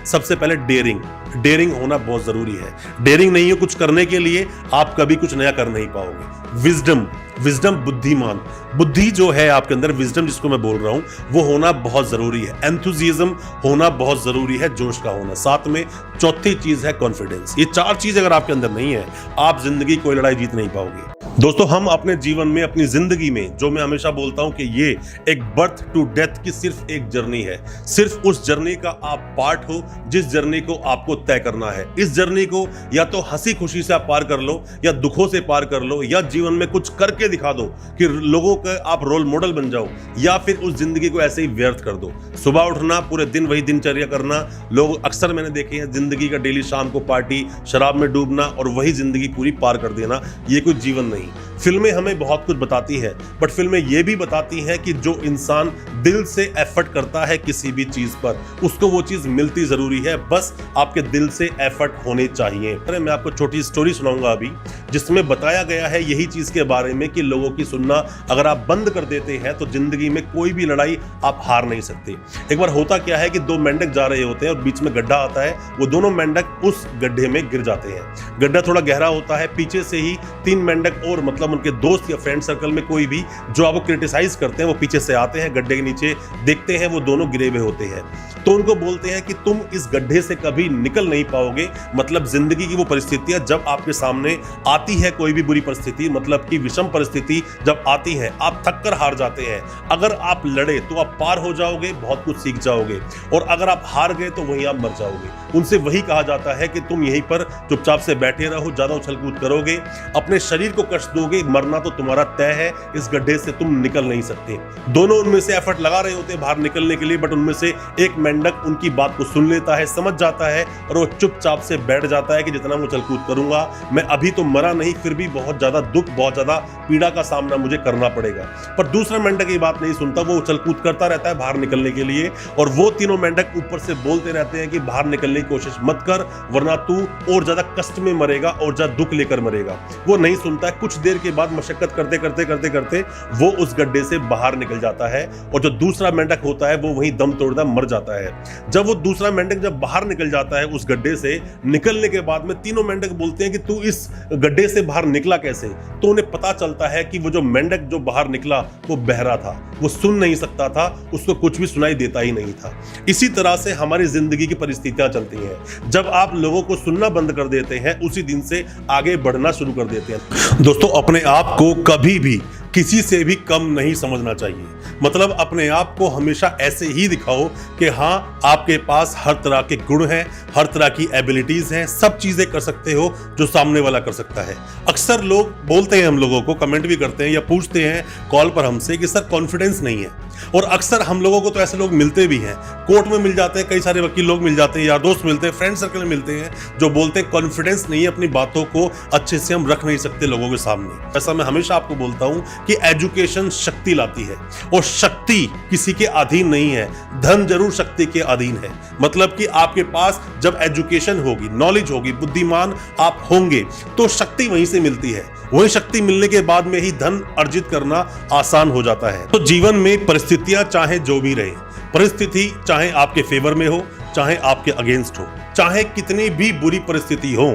सबसे पहले dairying. Dairying होना बहुत जरूरी है। डेयरिंग नहीं है कुछ करने के लिए, आप कभी कुछ नया कर नहीं पाओगे। विजडम, विजडम बुद्धिमान, बुद्धि जो है आपके अंदर, विजडम जिसको मैं बोल रहा हूं, वो होना बहुत जरूरी है। एंथुजियाज्म होना बहुत जरूरी है, जोश का होना। साथ में चौथी चीज है कॉन्फिडेंस। ये चार चीज अगर आपके अंदर नहीं है, आप जिंदगी कोई लड़ाई जीत नहीं पाओगे। दोस्तों, हम अपने जीवन में, अपनी जिंदगी में, जो मैं हमेशा बोलता हूं कि ये एक बर्थ टू डेथ की सिर्फ एक जर्नी है। सिर्फ उस जर्नी का आप पार्ट हो जिस जर्नी को आपको तय करना है। इस जर्नी को या तो हंसी खुशी से आप पार कर लो, या दुखों से पार कर लो, या जीवन में कुछ करके दिखा दो कि लोगों का आप रोल मॉडल बन जाओ, या फिर उस जिंदगी को ऐसे ही व्यर्थ कर दो। सुबह उठना, पूरे दिन वही दिनचर्या करना। लोग अक्सर मैंने देखे हैं जिंदगी का डेली शाम को पार्टी, शराब में डूबना और वही जिंदगी पूरी पार कर देना। ये कोई जीवन नहीं। फिल्में हमें बहुत कुछ बताती है, बट फिल्में ये भी बताती हैं कि जो इंसान दिल से एफर्ट करता है किसी भी चीज पर, उसको वो चीज मिलती जरूरी है। बस आपके दिल से एफर्ट होने चाहिए। अरे मैं आपको छोटी स्टोरी सुनाऊंगा अभी, जिसमें बताया गया है यही चीज के बारे में कि लोगों की सुनना अगर आप बंद कर देते हैं तो जिंदगी में कोई भी लड़ाई आप हार नहीं सकते। एक बार होता क्या है कि दो मेंढक जा रहे होते हैं और बीच में गड्ढा आता है। वो दोनों मेंढक उस गड्ढे में गिर जाते हैं। गड्ढा थोड़ा गहरा होता है। पीछे से ही तीन मेंढक और, मतलब उनके दोस्त या फ्रेंड सर्कल में कोई भी जो आपको क्रिटिसाइज करते हैं, वो पीछे से आते हैं, गड्ढे के नीचे देखते हैं वो दोनों गिरे हुए होते हैं। तो उनको बोलते हैं कि तुम इस गड्ढे से कभी निकल नहीं पाओगे। मतलब जिंदगी की वो परिस्थितियां जब आपके सामने आती है, कोई भी बुरी परिस्थिति, मतलब कि विषम परिस्थिति जब आती है, आप थक कर हार जाते हैं। अगर आप लड़े तो आप पार हो जाओगे, बहुत कुछ सीख जाओगे, और अगर आप हार गए तो वहीं आप मर जाओगे। उनसे वही कहा जाता है कि तुम यहीं पर चुपचाप से बैठे रहो, ज्यादा उछल कूद करोगे, अपने शरीर को कष्ट दोगे, मरना तो तुम्हारा तय है। इस गड्ढे से तुम निकल नहीं सकते। दोनों उनमें से एफर्ट लगा रहे होते हैं बाहर निकलने के लिए, बट उनमें से एक मेंढक उनकी बात को सुन लेता है, समझ जाता है, और वो चुपचाप से बैठ जाता है कि जितना मैं उछल कूद करूंगा, मैं अभी तो मरा नहीं, फिर भी बहुत ज्यादा दुख, बहुत ज्यादा पीड़ा का सामना मुझे करना पड़ेगा। पर दूसरा मेंढक ये बात नहीं सुनता। वो उछल कूद करता रहता है बाहर निकलने के लिए, और वो तीनों मेंढक ऊपर से बोलते रहते हैं कि बाहर निकलने की कोशिश मत कर, वरना तू और ज्यादा कष्ट में मरेगा और ज्यादा दुख लेकर मरेगा। वो नहीं सुनता है। कुछ देर के बाद मशक्कत करते करते करते करते वो उस गड्ढे से बाहर निकल जाता है, और जो दूसरा मेंढक होता है वो वहीं दम तोड़ता मर जाता है। जब वो दूसरा मेंढक जब बाहर निकल जाता है उस गड्ढे से, निकलने के बाद में तीनों मेंढक बोलते हैं कि तू इस गड्ढे से बाहर निकला कैसे? तो उन्हें पता चलता है कि वो जो मेंढक जो बाहर निकला वो बहरा था, वो सुन नहीं सकता था, उसको कुछ भी सुनाई देता ही नहीं था। इसी तरह से हमारी जिंदगी की परिस्थितियां चलती हैं। जब आप लोगों को सुनना बंद कर देते हैं, उसी दिन से आगे बढ़ना शुरू कर देते हैं। दोस्तों, अपने आप को कभी भी किसी से भी कम नहीं समझना चाहिए। मतलब अपने आप को हमेशा ऐसे ही दिखाओ कि हाँ, आपके पास हर तरह के गुण हैं, हर तरह की एबिलिटीज हैं, सब चीजें कर सकते हो जो सामने वाला कर सकता है। अक्सर लोग बोलते हैं, हम लोगों को कमेंट भी करते हैं या पूछते हैं कॉल पर हमसे कि सर कॉन्फिडेंस नहीं है। और अक्सर हम लोगों को तो ऐसे लोग मिलते भी हैं, कोर्ट में मिल जाते हैं, कई सारे वकील लोग मिल जाते हैं, यार दोस्त मिलते हैं, फ्रेंड सर्कल में मिलते हैं, जो बोलते हैं कॉन्फिडेंस नहीं है, अपनी बातों को अच्छे से हम रख नहीं सकते लोगों के सामने। ऐसा मैं हमेशा आपको बोलता हूं कि एजुकेशन शक्ति लाती है, और शक्ति किसी के अधीन नहीं है। धन जरूर शक्ति के अधीन है। मतलब कि आपके पास जब एजुकेशन होगी, नॉलेज होगी, बुद्धिमान आप होंगे, तो शक्ति वहीं से मिलती है। वही शक्ति मिलने के बाद में ही धन अर्जित करना आसान हो जाता है। तो जीवन में परिस्थितियां चाहे जो भी रहे, परिस्थिति चाहे आपके फेवर में हो, चाहे आपके अगेंस्ट हो, चाहे कितनी भी बुरी परिस्थिति हो,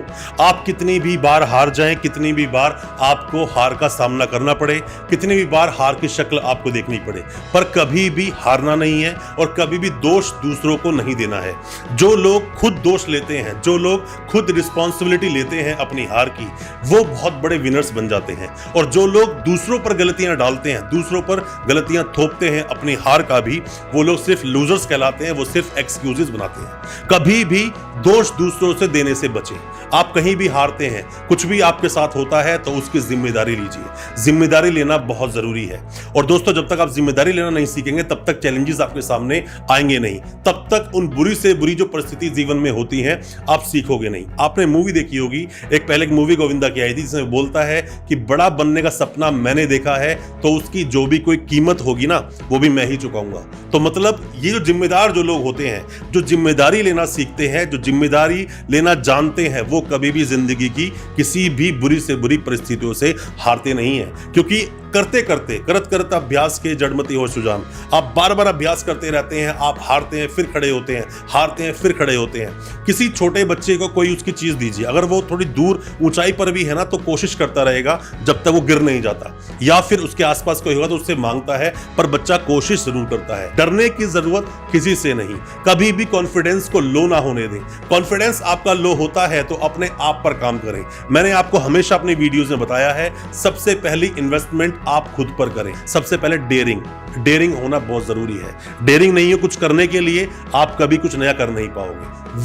आप कितनी भी बार हार जाएं, कितनी भी बार आपको हार का सामना करना पड़े, कितनी भी बार हार की शक्ल आपको देखनी पड़े, पर कभी भी हारना नहीं है और कभी भी दोष दूसरों को नहीं देना है। जो लोग खुद दोष लेते हैं, जो लोग खुद रिस्पॉन्सिबिलिटी लेते हैं अपनी हार की, वो बहुत बड़े विनर्स बन जाते हैं। और जो लोग दूसरों पर गलतियां डालते हैं, दूसरों पर गलतियां थोपते हैं अपनी हार का भी, वो लोग सिर्फ लूजर्स कहलाते हैं, वो सिर्फ एक्सक्यूजेस बनाते हैं। कभी भी दोष दूसरों से देने से बचें। आप कहीं भी हारते हैं, कुछ भी आपके साथ होता है, तो उसकी जिम्मेदारी लीजिए। जिम्मेदारी लेना बहुत जरूरी है। और दोस्तों, जब तक आप जिम्मेदारी लेना नहीं सीखेंगे, तब तक चैलेंजेस आपके सामने आएंगे नहीं, तब तक उन बुरी से बुरी जो परिस्थिति जीवन में होती हैं, आप सीखोगे नहीं। आपने मूवी देखी होगी, एक पहले एक मूवी गोविंदा की आई थी, जिसमें बोलता है कि बड़ा बनने का सपना मैंने देखा है, तो उसकी जो भी कोई कीमत होगी ना, वो भी मैं ही चुकाऊंगा। तो मतलब ये जो जिम्मेदार जो लोग होते हैं, जो जिम्मेदारी लेना सीखते हैं, जो जिम्मेदारी लेना जानते हैं, वो कभी भी जिंदगी की किसी भी बुरी से बुरी परिस्थितियों से हारते नहीं हैं। क्योंकि करते करते करत करत अभ्यास के जड़मति हो सुजान। आप बार बार अभ्यास करते रहते हैं, आप हारते हैं फिर खड़े होते हैं, हारते हैं फिर खड़े होते हैं। किसी छोटे बच्चे को कोई उसकी चीज दीजिए, अगर वो थोड़ी दूर ऊंचाई पर भी है ना तो कोशिश करता रहेगा जब तक वो गिर नहीं जाता, या फिर उसके आसपास कोई होगा तो उससे मांगता है, पर बच्चा कोशिश जरूर करता है। डरने की जरूरत किसी से नहीं, कभी भी कॉन्फिडेंस को लो ना होने दें। कॉन्फिडेंस आपका लो होता है तो अपने आप पर काम करें। मैंने आपको हमेशा अपनी वीडियोस में बताया है, सबसे पहली इन्वेस्टमेंट आप खुद पर करें। सबसे पहले डेयरिंग होना बहुत जरूरी है। डेयरिंग नहीं है कुछ करने के लिए, आप कभी कुछ नया कर नहीं पाओगे।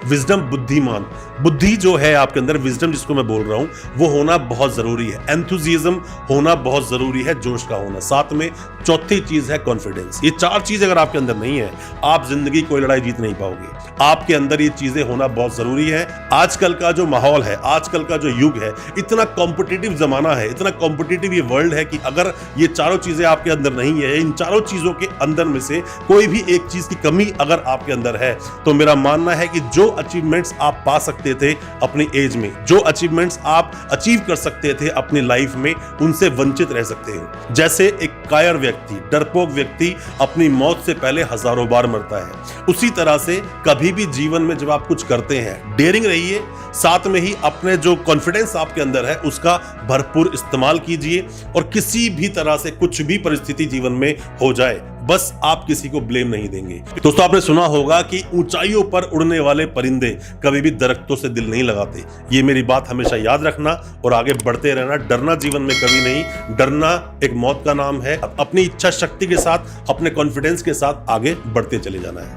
विजडम बुद्धिमान, बुद्धि जो है आपके अंदर, विजडम जिसको मैं बोल रहा हूं, वो होना बहुत जरूरी है। एंथुजियाज्म होना बहुत जरूरी है, जोश का होना। साथ में चौथी चीज है कॉन्फिडेंस। ये चार चीज अगर आपके अंदर नहीं है, आप जिंदगी कोई लड़ाई जीत नहीं पाओगे। आपके अंदर ये चीजें होना बहुत जरूरी है। आजकल का जो माहौल है, आजकल का जो युग है, इतना कॉम्पिटिटिव जमाना है, इतना कॉम्पिटिटिव ये वर्ल्ड है कि अगर ये चारों चीजें आपके अंदर नहीं है, इन चारों चीजों के अंदर में से कोई भी एक चीज की कमी अगर आपके अंदर है, तो मेरा मानना है कि जो अचीवमेंट्स आप पा सकते थे अपनी एज में, जो अचीवमेंट्स आप अचीव कर सकते थे अपनी लाइफ में, उनसे वंचित रह सकते हो। जैसे एक कायर व्यक्ति, डरपोक व्यक्ति अपनी मौत से पहले हजारों बार मरता है, उसी तरह से कभी भी जीवन में जब आप कुछ करते हैं, डेयरिंग रहिए, साथ में ही अपने जो कॉन्फिडेंस आपके अंदर है उसका भरपूर इस्तेमाल कीजिए। और किसी भी तरह से कुछ भी परिस्थिति जीवन में हो जाए, बस आप किसी को ब्लेम नहीं देंगे। दोस्तों, आपने सुना होगा कि ऊंचाइयों पर उड़ने वाले परिंदे कभी भी दरख्तों से दिल नहीं लगाते। ये मेरी बात हमेशा याद रखना और आगे बढ़ते रहना। डरना जीवन में कभी नहीं, डरना एक मौत का नाम है। अपनी इच्छा शक्ति के साथ, अपने कॉन्फिडेंस के साथ आगे बढ़ते चले जाना है।